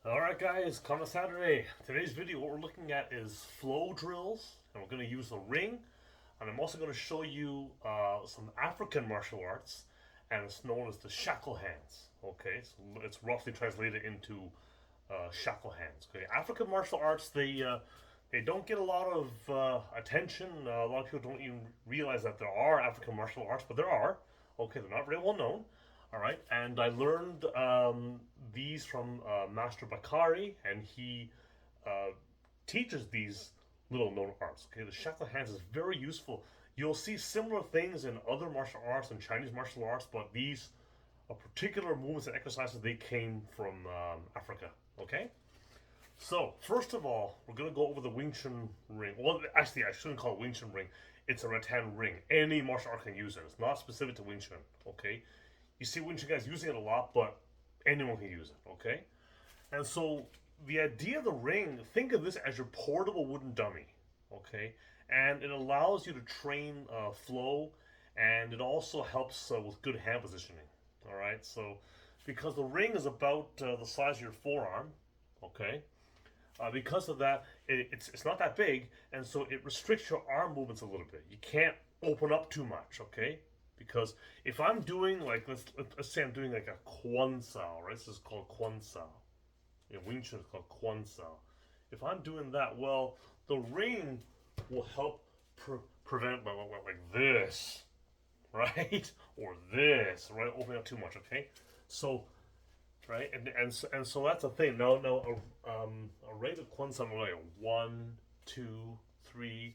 Alright guys, come Saturday. Today's video, what we're looking at is flow drills, and we're going to use the ring, and I'm also going to show you some African martial arts, and it's known as the shackle hands. Okay, so it's roughly translated into shackle hands. Okay, African martial arts, they don't get a lot of attention. A lot of people don't even realize that there are African martial arts, but there are. Okay, they're not very well known. All right, and I learned these from Master Bakari, and he uh, teaches these little known arts. Okay, the shackle hands is very useful. You'll see similar things in other martial arts and Chinese martial arts, but these particular movements and exercises they came from Africa. Okay, so first of all, we're gonna go over the Wing Chun ring. Well, actually, I shouldn't call it Wing Chun ring. It's a rattan ring. Any martial art can use it. It's not specific to Wing Chun. Okay, you see Wing Chun guys using it a lot, but anyone can use it. Okay, and so the idea of the ring, think of this as your portable wooden dummy. Okay, and it allows you to train flow, and it also helps with good hand positioning. All right, so because the ring is about the size of your forearm. Okay, because of that, it's not that big, and so it restricts your arm movements a little bit. You can't open up too much, okay? Because if I'm doing like let's say I'm doing like a Quan Sao, right? This is called Quan Sao. In Wing Chun, it's called Quan Sao. If I'm doing that, well, the ring will help prevent like this, right? Or this, right? Opening up too much, okay? So right? And so that's the thing. No, a rate of quantum like one, two, three,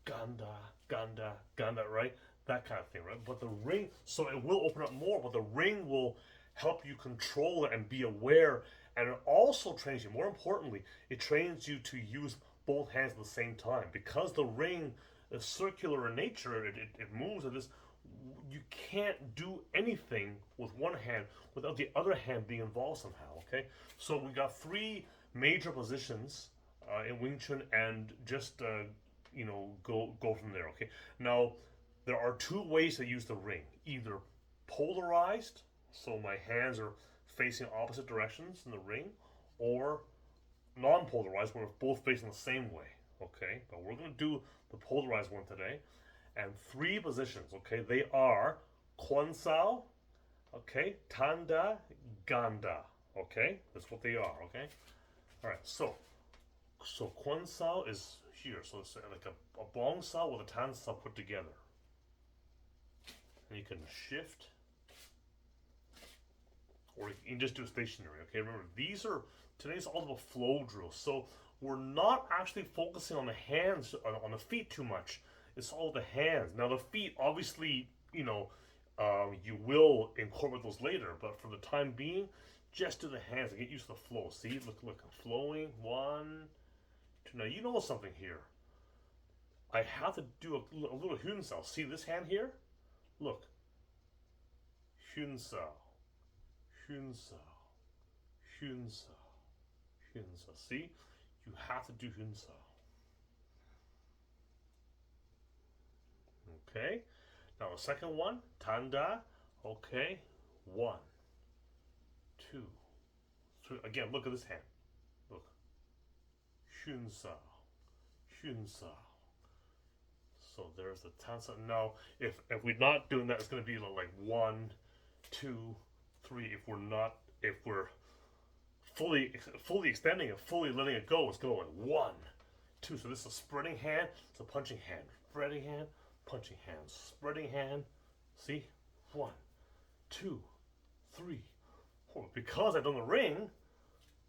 ganda, ganda, ganda, right? That kind of thing, right? But the ring, so it will open up more, but the ring will help you control it and be aware. And it also trains you, more importantly, it trains you to use both hands at the same time. Because the ring is circular in nature, it moves at this, you can't do anything with one hand without the other hand being involved somehow. Okay, so we got three major positions in Wing Chun, and just go from there. Okay, now there are two ways to use the ring: either polarized, so my hands are facing opposite directions in the ring, or non-polarized, where we're both facing the same way. Okay, but we're going to do the polarized one today, and three positions. Okay, they are Quan Sao, okay, Tanda, Ganda. Okay, that's what they are. Okay, all right. So Quan Sao is here. So it's like a Bong Sao with a Tan Sao put together, and you can shift, or you can just do stationary. Okay, remember these are today's all about flow drills. So we're not actually focusing on the hands on the feet too much. It's all the hands. Now the feet, obviously, you will incorporate those later, but for the time being, just do the hands and get used to the flow. See, look, I'm flowing. One, two. Now you know something here. I have to do a little Hyun Sao. See this hand here? Look, Hyun Sao, Hyun Sao, Hyun Sao, Hyun Sao. See, you have to do Hyun Sao. Okay. Now the second one, Tanda. Okay. One, two, three. Again, look at this hand. Look. Hyun Sao. Hyun Sao. So there's the Tansa. Now, if we're not doing that, it's going to be like one, two, three. If we're fully extending it, fully letting it go, it's going like one, two. So this is a spreading hand. It's a punching hand. Spreading hand, punching hand, spreading hand. See? One, two, three, four. Because I've done the ring,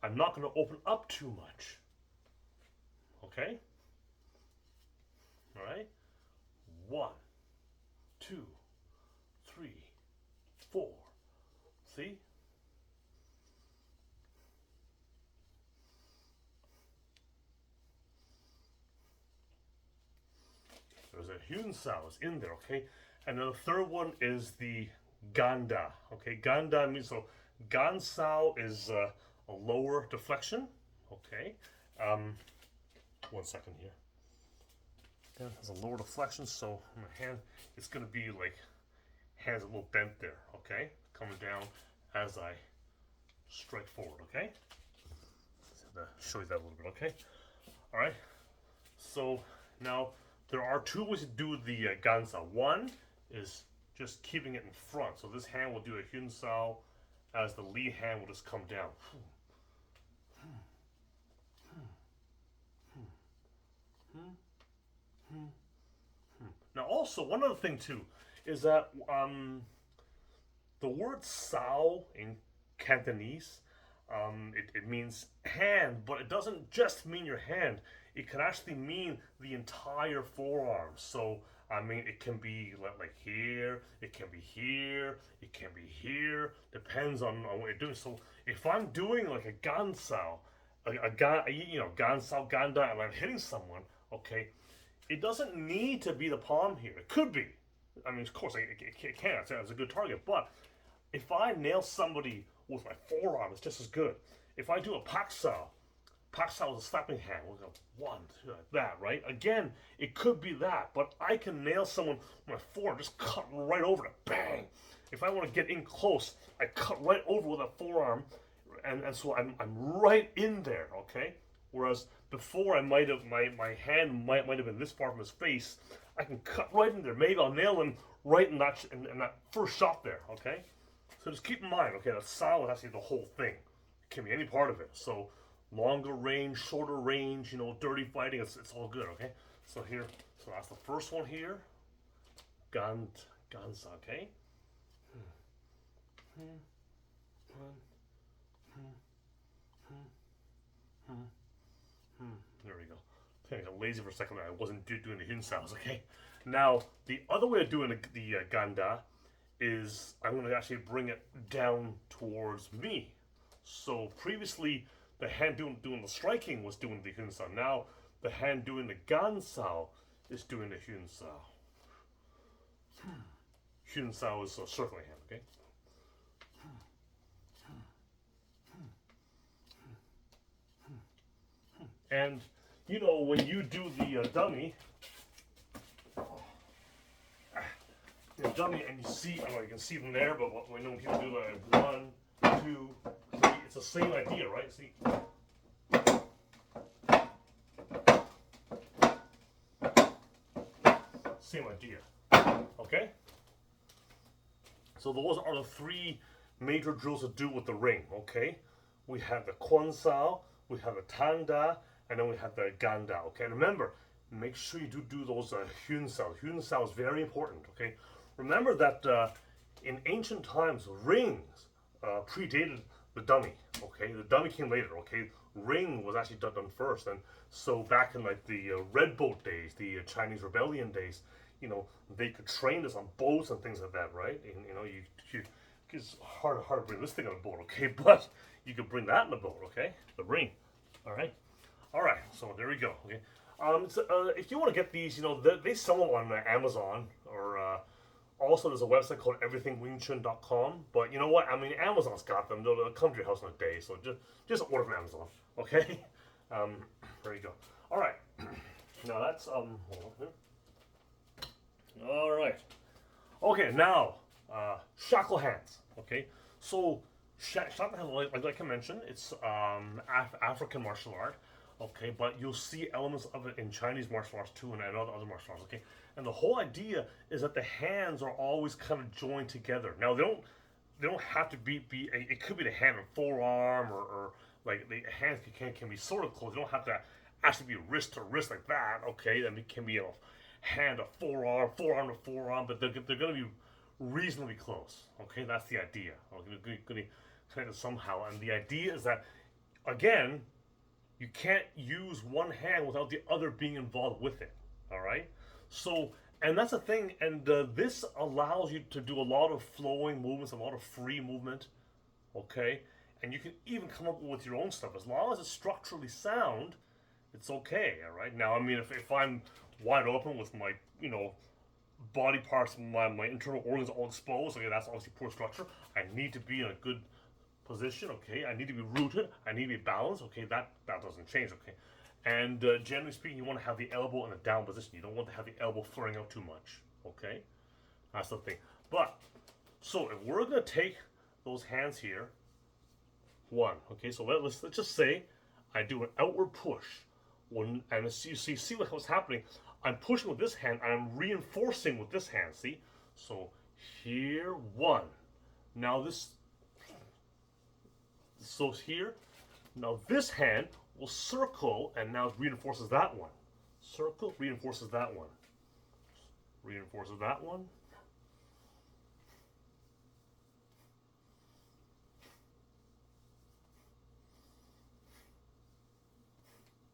I'm not going to open up too much. Okay? All right? One, two, three, four. See? There's a Hyun Sao is in there, okay? And then the third one is the Ganda, okay? Ganda means, so Gan Sao is a lower deflection, okay? Um, 1 second here. That has a lower deflection, so my hand, it's going to be like, hands a little bent there, okay? Coming down as I strike forward, okay? to show you that a little bit, okay? All right. So now there are two ways to do the gansa. One is just keeping it in front. So this hand will do a Hyun Sao as the lead hand will just come down. Now also, one other thing too is that the word Sao in Cantonese, it means hand, but it doesn't just mean your hand. It can actually mean the entire forearm. So, I mean, it can be like here, it can be here, it can be here. Depends on what you're doing. So, if I'm doing like a gansao, gansao, ganda, and I'm hitting someone, okay, it doesn't need to be the palm here. It could be. I mean, of course, it can. It's a good target. But if I nail somebody with my forearm, it's just as good. If I do a paksao is a slapping hand. We'll go 1, 2, like that, right? Again, it could be that, but I can nail someone with my forearm, just cut right over it, bang. If I want to get in close, I cut right over with that forearm, and so I'm right in there, okay? Whereas before I might have my hand might have been this far from his face, I can cut right in there. Maybe I'll nail him right in that first shot there, okay? So just keep in mind, okay, that sao has to be the whole thing. It can be any part of it. So longer range, shorter range, dirty fighting, it's all good, okay? So here, so that's the first one here. Gansa, okay? There we go. I think I got lazy for a second there. I wasn't doing the Hyun sounds, okay? Now, the other way of doing the ganda is I'm going to actually bring it down towards me. So previously, the hand doing the striking was doing the Hyun sao. Now, the hand doing the gansao is doing the Hyun sao. Hyun sao is a circling hand, okay? And when you do the dummy, and you see, I don't know, you can see them there, but when people do like 1, 2, 3, it's the same idea, right? See. Same idea. Okay? So those are the 3 major drills to do with the ring, okay? We have the Kwon Sao, we have the Tanda, and then we have the Ganda, okay? And remember, make sure you do those Hyun Sao. Hyun Sao is very important, okay? Remember that in ancient times, rings predated the dummy, okay? The dummy came later, okay? Ring was actually done first, and so back in like the Red Boat days, the Chinese Rebellion days, they could train us on boats and things like that, right? And it's hard to bring this thing on a boat, okay? But you could bring that in a boat, okay? The ring, all right? All right, so there we go, okay? If you want to get these, they sell them on Amazon, or also there's a website called everythingwingchun.com. But you know what? I mean, Amazon's got them. They'll come to your house in a day. So just order from Amazon, okay? There you go. All right. Now that's hold on here. All right. Okay, now shackle hands. Okay, so shackle hands, like I mentioned, it's African martial art. Okay, but you'll see elements of it in Chinese martial arts too, and other martial arts. Okay, and the whole idea is that the hands are always kind of joined together. Now they don't have to be it could be the hand and forearm, or like the hands can be sort of close. They don't have to actually be wrist to wrist like that. Okay, and it can be a hand to forearm, forearm to forearm, but they're going to be reasonably close. Okay, that's the idea. I'm going to connect it somehow, and the idea is that again, you can't use one hand without the other being involved with it. All right. So, and that's the thing, and this allows you to do a lot of flowing movements, a lot of free movement. Okay, and you can even come up with your own stuff as long as it's structurally sound. It's okay. All right. Now, I mean, if I'm wide open with my body parts, my internal organs all exposed, okay, that's obviously poor structure. I need to be in a good position, okay. I need to be rooted. I need to be balanced, okay. That doesn't change, okay. And generally speaking, you want to have the elbow in a down position. You don't want to have the elbow flaring out too much, okay. That's the thing. But so if we're gonna take those hands here, one, okay. So let's just say I do an outward push. And see what's happening. I'm pushing with this hand, and I'm reinforcing with this hand, see? So here, one. Now so here, now this hand will circle, and now it reinforces that one. Circle, reinforces that one. Reinforces that one.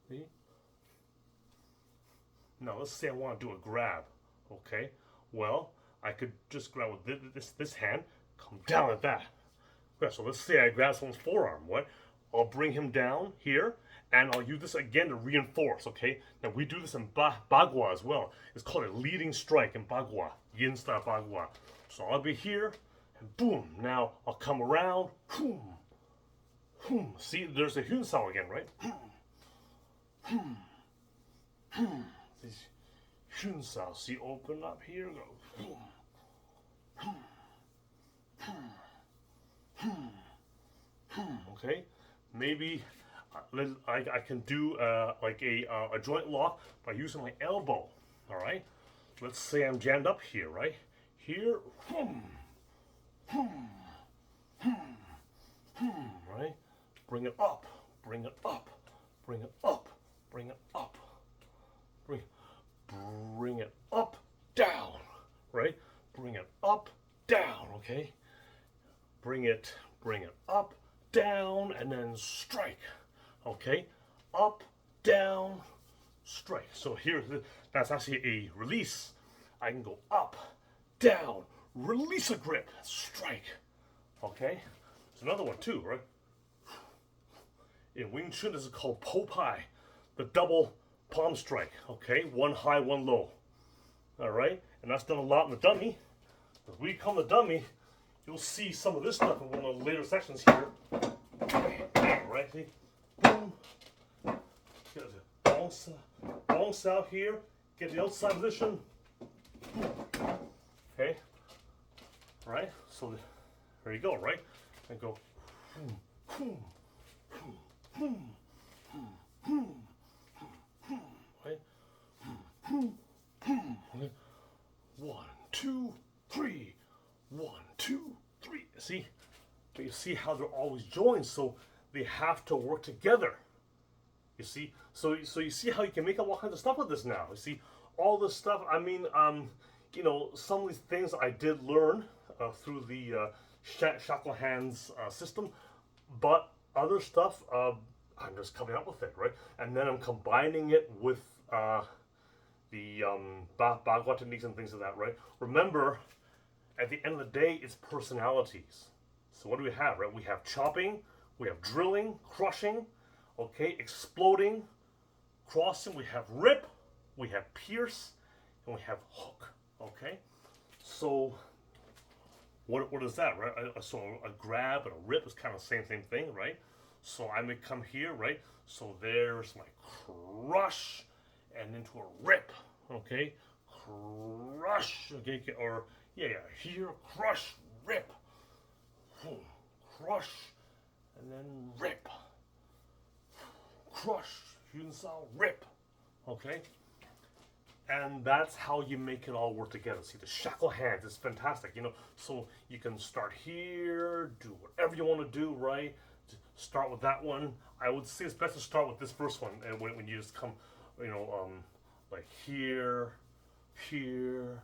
See? Now let's say I want to do a grab, okay? Well, I could just grab with this hand, come down like that. Okay, so let's say I grab someone's forearm, what? I'll bring him down here, and I'll use this again to reinforce, okay? Now we do this in Bagua as well. It's called a leading strike in Bagua, Yin style Bagua. So I'll be here, and boom, now I'll come around, boom, boom. See, there's the Hyun style again, right? Chun style. See, open up here, go. Okay, maybe I can do like a joint lock by using my elbow. All right, let's say I'm jammed up here, right? Here, right? Bring it up, bring it up, bring it up, bring it up, bring it up, down, right? Bring it up, down, okay? Bring it up, down, and then strike, okay? Up, down, strike. So here, that's actually a release. I can go up, down, release a grip, strike, okay? There's another one too, right? In Wing Chun, this is called Po Pai, the double palm strike, okay? One high, one low, all right? And that's done a lot in the dummy. As we come to dummy, you'll see some of this stuff in one of the later sections here. Right, see? Boom. Bounce out here, get the outside position. Okay? Right? So there you go, right? And go. Right? Okay. 1, 2, 3. 1, 2, 3. See? But you see how they're always joined, so they have to work together. You see? So you see how you can make up all kinds of stuff with this now. You see? All this stuff, I mean, you know, some of these things I did learn through the Shackle hands system, but other stuff, I'm just coming up with it, right? And then I'm combining it with the Bagua techniques and things like that, right? Remember, at the end of the day, it's personalities. So what do we have, right? We have chopping, we have drilling, crushing, okay, exploding, crossing, we have rip, we have pierce, and we have hook, okay? So what is that, right? So a grab and a rip is kind of the same thing, right? So I may come here, right? So there's my crush and into a rip, okay? Crush, okay, or yeah, here, crush, rip, crush, and then rip, crush, Hyun-sao, rip, okay? And that's how you make it all work together. See, the shackle hands is fantastic, you know, so you can start here, do whatever you want to do, right? Start with that one. I would say it's best to start with this first one, and when you just come, you know, like here, here,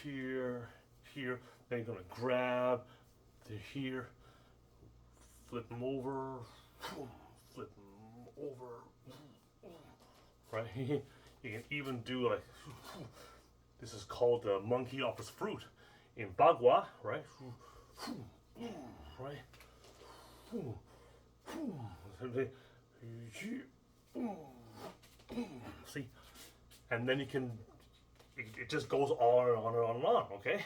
here, here. Then you're gonna grab to here, flip them over, flip them over, right? You can even do like, this is called the monkey off his fruit in Bagua, right? Right? See? And then you can, it just goes on and on and on and on, okay?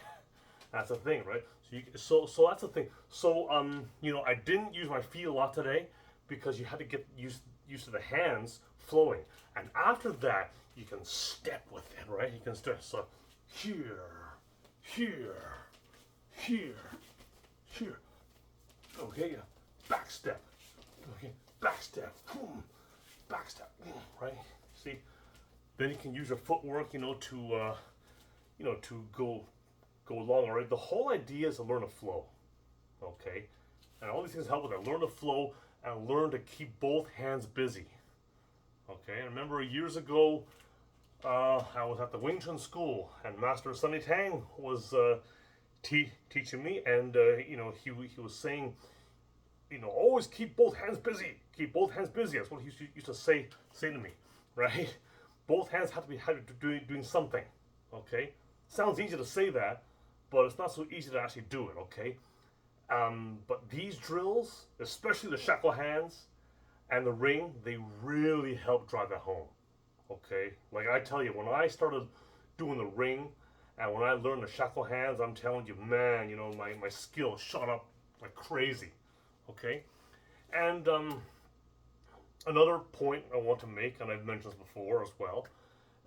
That's the thing, right? So that's the thing. So, you know, I didn't use my feet a lot today because you had to get used to the hands flowing. And after that, you can step with it, right? You can step, so here, here, here, here. Okay, back step. Okay, backstep, backstep, right? See, then you can use your footwork, to go along. All right. The whole idea is to learn to flow, okay? And all these things help with that. Learn to flow and learn to keep both hands busy. Okay. I remember years ago, I was at the Wing Chun school, and Master Sunny Tang was teaching me, and he was saying, always keep both hands busy. Keep both hands busy. That's what he used to say to me, right? Both hands have to be doing something. Okay. Sounds easy to say that, but it's not so easy to actually do it. Okay. But these drills, especially the shackle hands and the ring, they really help drive that home. Okay, like I tell you, when I started doing the ring and when I learned the shackle hands, I'm telling you, man, my skill shot up like crazy. Okay, and another point I want to make, and I've mentioned this before as well,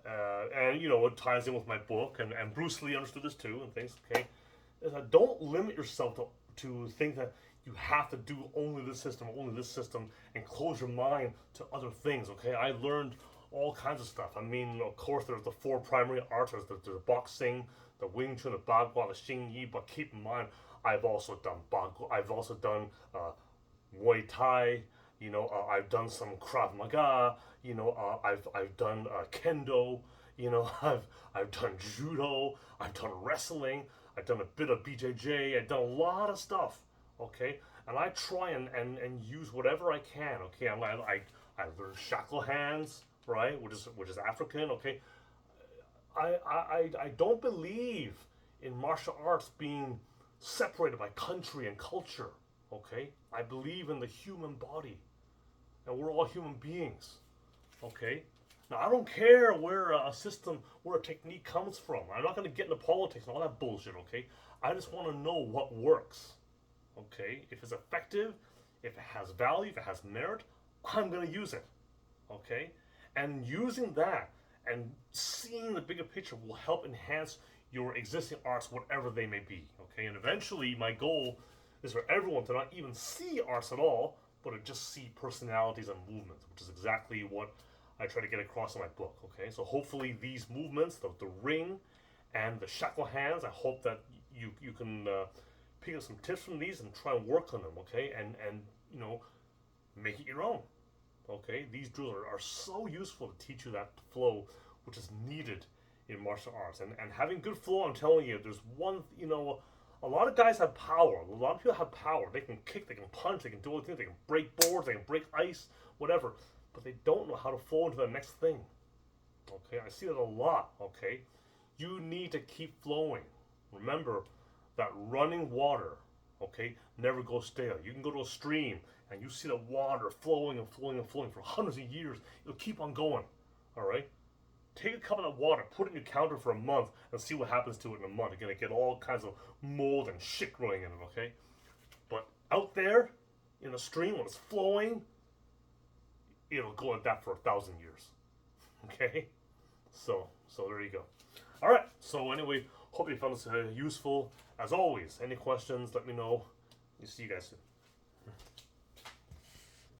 and it ties in with my book, and Bruce Lee understood this too, and things. Okay, is that don't limit yourself to think that you have to do only this system, and close your mind to other things. Okay, I learned all kinds of stuff. I mean, of course, there's the 4 primary arts. There's the boxing, the Wing Chun, the Bagua, the Xing Yi. But keep in mind, I've also done Bagua. I've also done Muay Thai. I've done some Krav Maga. I've done Kendo. I've done Judo. I've done wrestling. I've done a bit of BJJ. I've done a lot of stuff. Okay, and I try and use whatever I can. Okay, I learned shackle hands, right, which is African. Okay, I don't believe in martial arts being separated by country and culture. Okay, I believe in the human body, and we're all human beings. Okay, now I don't care where a system, where a technique comes from. I'm not going to get into politics and all that bullshit. Okay, I just want to know what works. Okay, if it's effective, if it has value, if it has merit, I'm going to use it. Okay, and using that and seeing the bigger picture will help enhance your existing arts, whatever they may be. Okay, and eventually my goal is for everyone to not even see arts at all, but to just see personalities and movements, which is exactly what I try to get across in my book. Okay, so hopefully these movements, the ring and the shackle hands, I hope that you can pick up some tips from these and try and work on them. Okay, and make it your own. Okay, these drills are so useful to teach you that flow, which is needed in martial arts. And having good flow, I'm telling you, there's one, a lot of guys have power. A lot of people have power. They can kick, they can punch, they can do everything, they can break boards, they can break ice, whatever. But they don't know how to flow into the next thing. Okay, I see that a lot. Okay, you need to keep flowing. Remember that running water, okay, never goes stale. You can go to a stream and you see the water flowing and flowing and flowing for hundreds of years. It'll keep on going. All right. Take a cup of that water, put it in your counter for a month, and see what happens to it in a month. You're gonna get all kinds of mold and shit growing in it. Okay. But out there in the stream when it's flowing, it'll go like that for 1,000 years. Okay. So there you go. All right. So anyway, hope you found this useful. As always, any questions, let me know. See you guys soon.